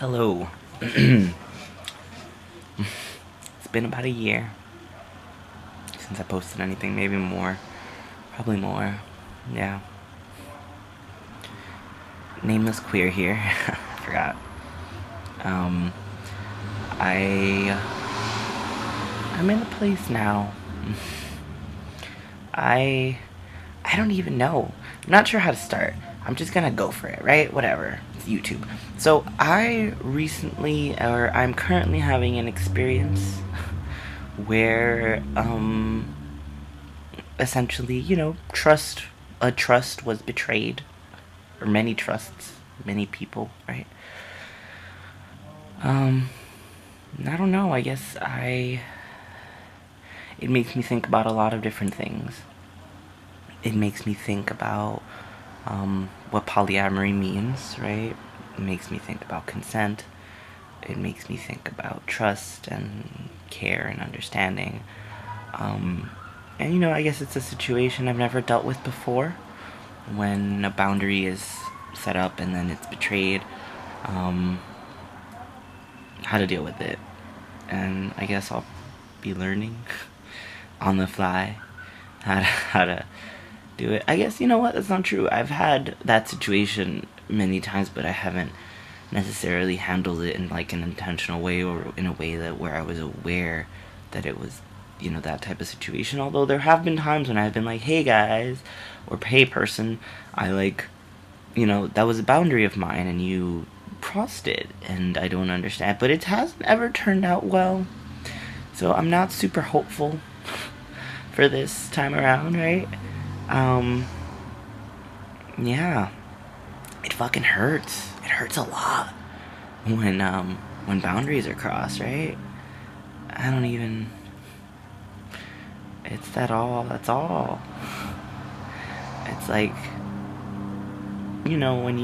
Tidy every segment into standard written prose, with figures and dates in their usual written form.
Hello. It's been about a year since I posted anything, maybe more. Probably more. Yeah. Nameless queer here. I forgot. Um I I'm in a place now. I I don't even know. I'm not sure how to start. I'm just gonna go for it, right? Whatever. It's YouTube. So I'm currently having an experience where essentially, a trust was betrayed, or many trusts, many people, right? Um, I don't know. I guess I. It makes me think about a lot of different things. It makes me think about what polyamory means, right? It makes me think about consent. It makes me think about trust and care and understanding. Um, and I guess it's a situation I've never dealt with before, when a boundary is set up and then it's betrayed. Um, how to deal with it, and I guess I'll be learning on the fly how to do it. I guess you know what, that's not true. I've had that situation many times, but I haven't necessarily handled it in like an intentional way, or in a way that where I was aware that it was that type of situation. Although there have been times when I've been like, hey guys, or hey person, I like, that was a boundary of mine and you crossed it and I don't understand. But it hasn't ever turned out well. So I'm not super hopeful for this time around, right? Um yeah. It fucking hurts. It hurts a lot when boundaries are crossed, right? I don't even it's that's all. It's like when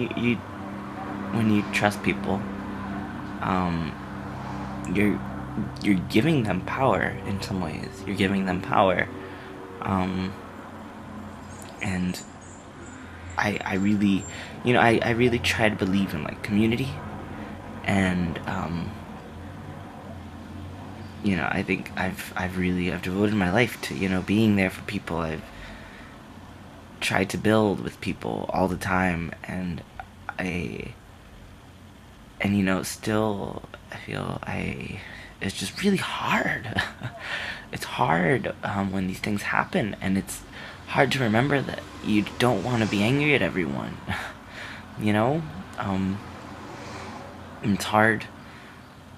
you trust people, um, you're you're giving them power in some ways. You're giving them power, um, and I really, I really try to believe in like community, and I think I've devoted my life to being there for people. I've tried to build with people all the time, and I still I feel it's just really hard. It's hard when these things happen, and it's hard to remember that you don't want to be angry at everyone. you know, um, it's hard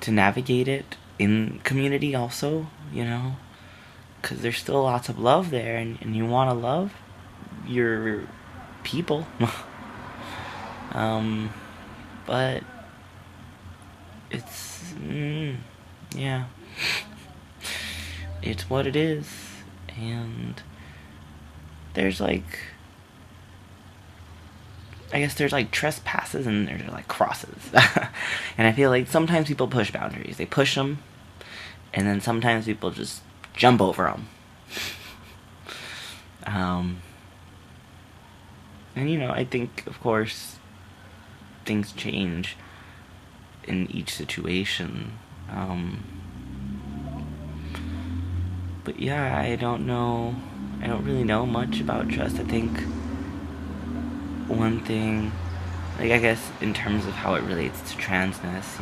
to navigate it in community also. Because there's still lots of love there, and you want to love your people. um, but it's yeah, it's what it is. And there's like, I guess there's like trespasses and there's like crosses. And I feel like sometimes people push boundaries, they push them, and then sometimes people just jump over them. um and I think, of course, things change in each situation. But yeah, I don't know. I don't really know much about trust. I think one thing, like, I guess in terms of how it relates to transness,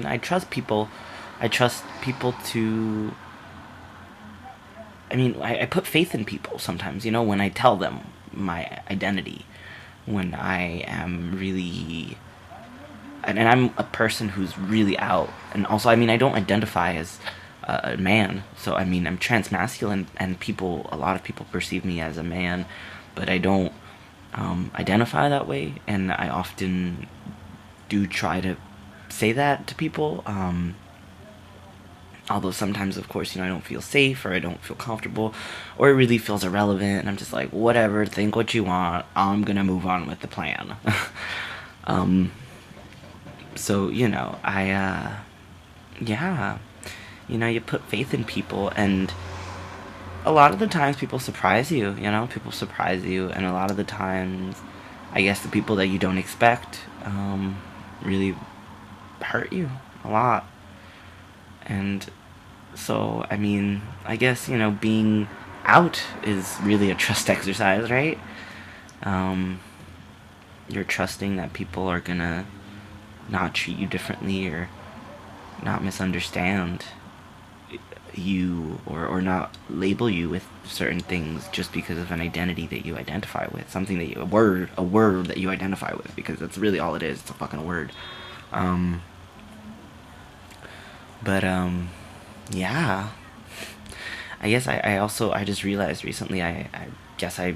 I trust people. I trust people to. I mean, I put faith in people sometimes. When I tell them my identity, when I am really, and I'm a person who's really out, and also, I mean, I don't identify as a man, so I mean, I'm transmasculine, and a lot of people perceive me as a man, but I don't identify that way, and I often do try to say that to people, although sometimes, of course, I don't feel safe, or I don't feel comfortable, or it really feels irrelevant, and I'm just like, whatever, think what you want, I'm gonna move on with the plan. um, so, yeah, you put faith in people, and a lot of the times people surprise you, and a lot of the times I guess the people that you don't expect really hurt you a lot. And so, I mean, I guess, being out is really a trust exercise, right? Um, you're trusting that people are gonna not treat you differently or not misunderstand you, or not label you with certain things just because of an identity that you identify with, something that a word that you identify with, because that's really all it is. It's a fucking word. um but yeah, I guess I just realized recently, I guess I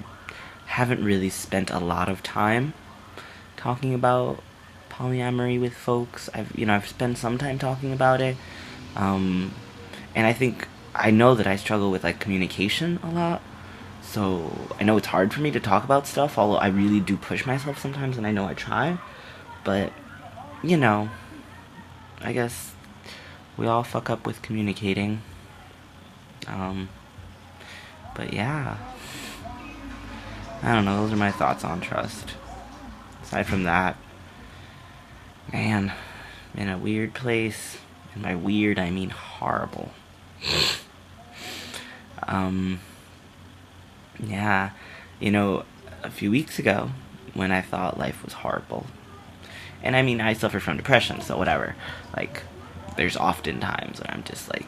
haven't really spent a lot of time talking about polyamory with folks. I've spent some time talking about it. um and I think I know that I struggle with like communication a lot. So I know it's hard for me to talk about stuff, although I really do push myself sometimes, and I know I try. But you know, I guess we all fuck up with communicating. Um, but yeah, I don't know. Those are my thoughts on trust. Aside from that, man, I'm in a weird place. And by weird, I mean horrible. Um, yeah, a few weeks ago, when I thought life was horrible, and I mean, I suffer from depression, so whatever. Like, there's often times when I'm just like,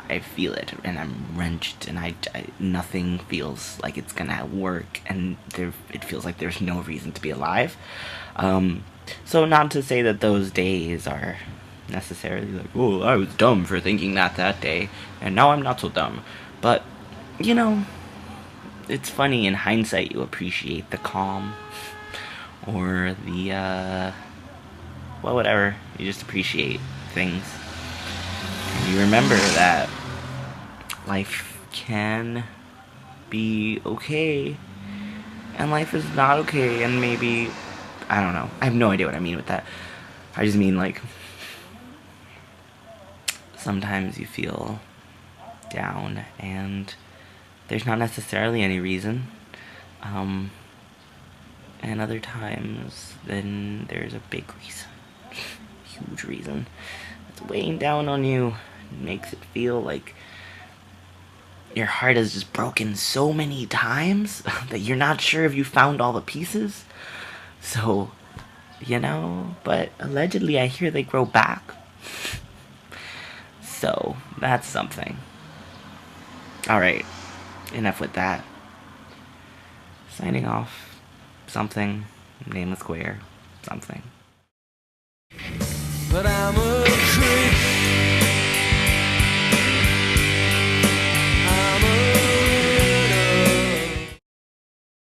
I feel it, and I'm wrenched, and nothing feels like it's gonna work, and it feels like there's no reason to be alive. So not to say that those days are necessarily like, oh, I was dumb for thinking that day, and now I'm not so dumb. But, you know, it's funny in hindsight, you appreciate the calm, or well, whatever. You just appreciate things. You remember that life can be okay, and life is not okay, and maybe, I don't know. I have no idea what I mean with that. I just mean, like, sometimes you feel down, and there's not necessarily any reason. And other times, then there's a big reason. Huge reason. It's weighing down on you. It makes it feel like your heart is just broken so many times that you're not sure if you found all the pieces. So, but allegedly I hear they grow back. So, that's something. Alright, enough with that. Signing off. Something. Nameless queer. Something. But I'm a